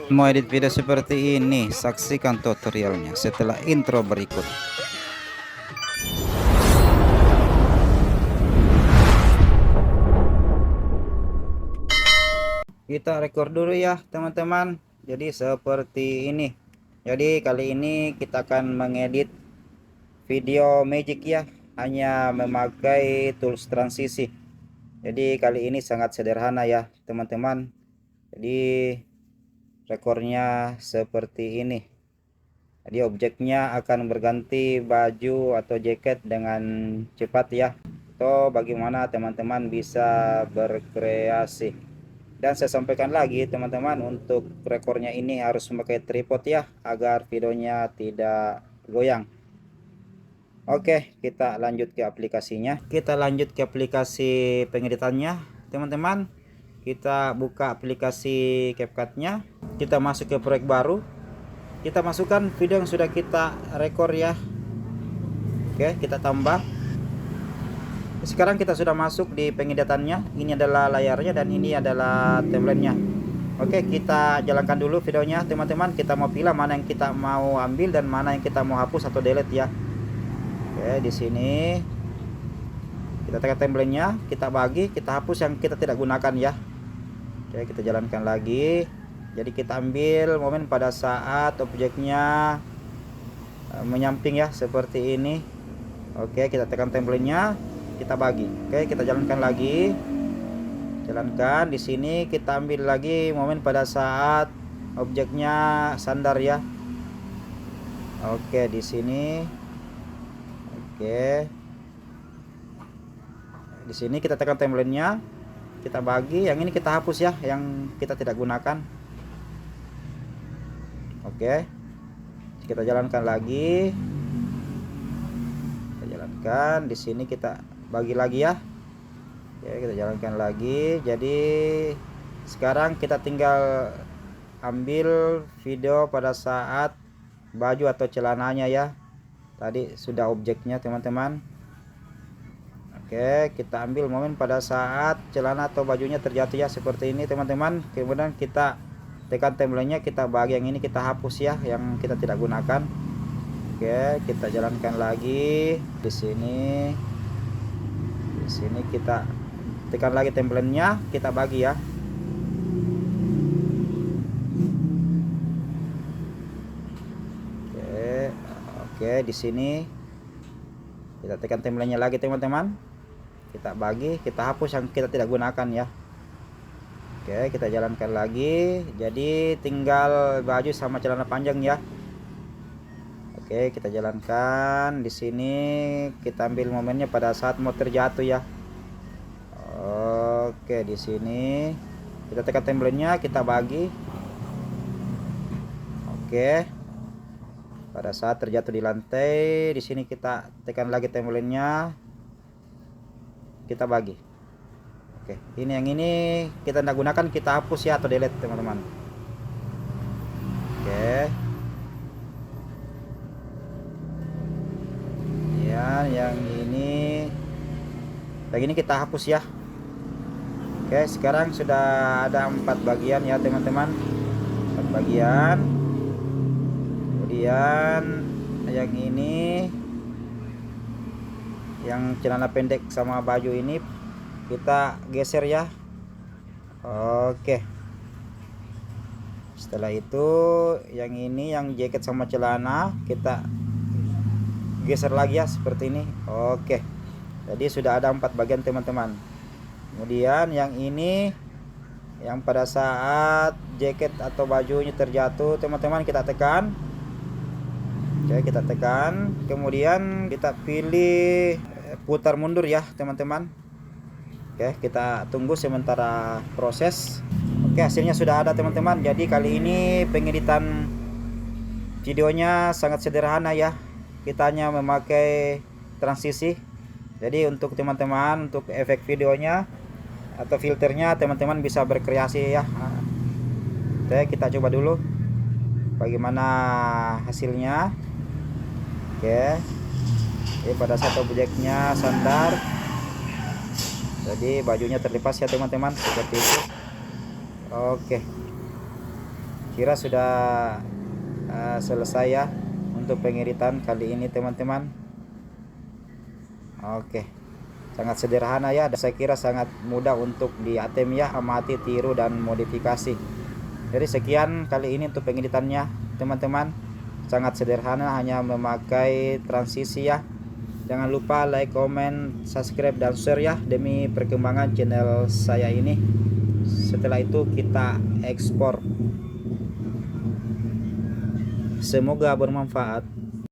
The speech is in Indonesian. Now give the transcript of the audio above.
Mau edit video seperti ini, saksikan tutorialnya setelah intro berikut. Kita record dulu ya teman-teman. Jadi seperti ini. Jadi kali ini kita akan mengedit video Magic ya, hanya memakai tools transisi. Jadi kali ini sangat sederhana ya teman-teman. Jadi rekornya seperti ini. Jadi objeknya akan berganti baju atau jaket dengan cepat ya. Atau bagaimana teman-teman bisa berkreasi. Dan saya sampaikan lagi teman-teman, untuk rekornya ini harus memakai tripod ya, agar videonya tidak goyang. Oke, kita lanjut ke aplikasinya. Kita lanjut ke aplikasi pengeditannya teman-teman. Kita buka aplikasi CapCut-nya. Kita masuk ke proyek baru. Kita masukkan video yang sudah kita rekor ya. Oke, kita tambah. Sekarang kita sudah masuk di pengeditannya. Ini adalah layarnya dan ini adalah timelinenya. Oke, kita jalankan dulu videonya teman-teman. Kita mau pilih mana yang kita mau ambil dan mana yang kita mau hapus atau delete ya. Oke, di sini kita tekan timelinenya, kita bagi, kita hapus yang kita tidak gunakan ya. Oke, kita jalankan lagi. Jadi kita ambil momen pada saat objeknya menyamping ya, seperti ini. Oke, kita tekan timelinenya, kita bagi. Oke, kita jalankan lagi. Jalankan di sini, kita ambil lagi momen pada saat objeknya sandar ya. Oke, di sini. Oke. Di sini kita tekan timelinenya, kita bagi. Yang ini kita hapus ya, yang kita tidak gunakan. Oke, kita jalankan lagi. Kita jalankan di sini, kita bagi lagi ya. Oke, kita jalankan lagi. Jadi sekarang kita tinggal ambil video pada saat baju atau celananya ya. Tadi sudah objeknya teman-teman. Oke, kita ambil momen pada saat celana atau bajunya terjatuh ya, seperti ini teman-teman. Kemudian kita tekan timelinenya, kita bagi. Yang ini kita hapus ya, yang kita tidak gunakan. Oke, kita jalankan lagi di sini. Di sini kita tekan lagi timelinenya, kita bagi ya. Oke, oke, di sini kita tekan timelinenya lagi teman-teman. Kita bagi, kita hapus yang kita tidak gunakan ya. Oke, kita jalankan lagi. Jadi tinggal baju sama celana panjang ya. Oke, kita jalankan di sini. Kita ambil momennya pada saat mau terjatuh ya. Oke, di sini kita tekan timelinenya, kita bagi. Oke. Pada saat terjatuh di lantai, di sini kita tekan lagi timelinenya. Kita bagi. Oke, ini yang ini kita tidak gunakan, kita hapus ya atau delete teman-teman. Oke. Ya, yang ini kita hapus ya. Oke, sekarang sudah ada 4 bagian ya teman-teman. 4 bagian. Kemudian yang ini, yang celana pendek sama baju ini kita geser ya. Oke, setelah itu yang ini, yang jaket sama celana kita geser lagi ya, seperti ini. Oke, jadi sudah ada 4 bagian teman-teman. Kemudian yang ini, yang pada saat jaket atau bajunya terjatuh teman-teman, kita tekan. Oke, kita tekan, kemudian kita pilih putar mundur ya teman-teman. Oke, kita tunggu sementara proses. Oke, hasilnya sudah ada teman-teman. Jadi kali ini pengeditan videonya sangat sederhana ya. Kita hanya memakai transisi. Jadi untuk teman-teman, untuk efek videonya atau filternya, teman-teman bisa berkreasi ya. Oke, kita coba dulu bagaimana hasilnya. Oke, pada saat objeknya sandar, jadi bajunya terlepas ya teman-teman, seperti itu. Oke, kira sudah selesai ya untuk pengeditan kali ini teman-teman. Oke, sangat sederhana ya, dan saya kira sangat mudah untuk diatem ya, amati, tiru, dan modifikasi. Jadi sekian kali ini untuk pengeditannya teman-teman, sangat sederhana, hanya memakai transisi ya. Jangan lupa like, comment, subscribe, dan share ya, demi perkembangan channel saya ini. Setelah itu kita ekspor. Semoga bermanfaat.